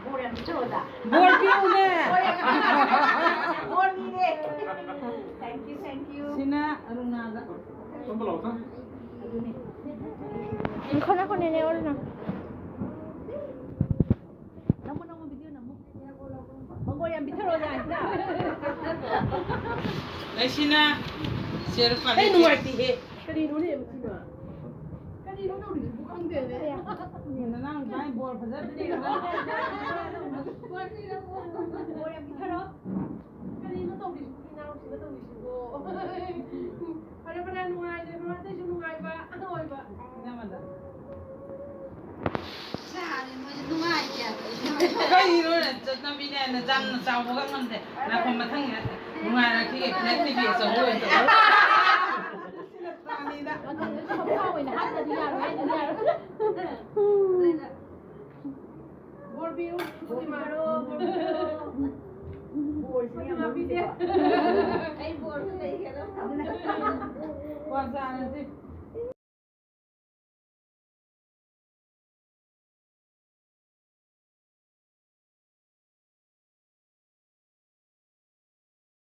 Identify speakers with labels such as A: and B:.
A: 뭐야 미쳐다.
B: 뭘 비우네.
A: 뭐니래. 땡큐.
B: Sina, arunada.
C: 선물 나오자?
D: Kon ini orang.
A: 너무 비디오 너무. 뭐야 미쳐로자 아니라.
B: Sina, siapa
A: Hey,
B: ni?
A: no arti. Kanino ni mtima. Kanino na uri bukang dele.
B: Ni nang bayi bol pasal ni.
A: 뭐야 미쳐로. Kanino to uri inaw sila to uri sigo. Para nungay de nungay de nungay ba. Ano ba?
B: Namada.
D: Sari, mas nungai ya.
B: Kau ini orang jangan bina, jangan campur kan nanti. Nak kau matang ya. Bunga lagi nak TV semua itu. Sila tani dah.
A: Kau ini hati dia ya. Borbiu, Timaro, Borbiu. Ay, Borbiu lagi kalau.
B: Kuasa nanti.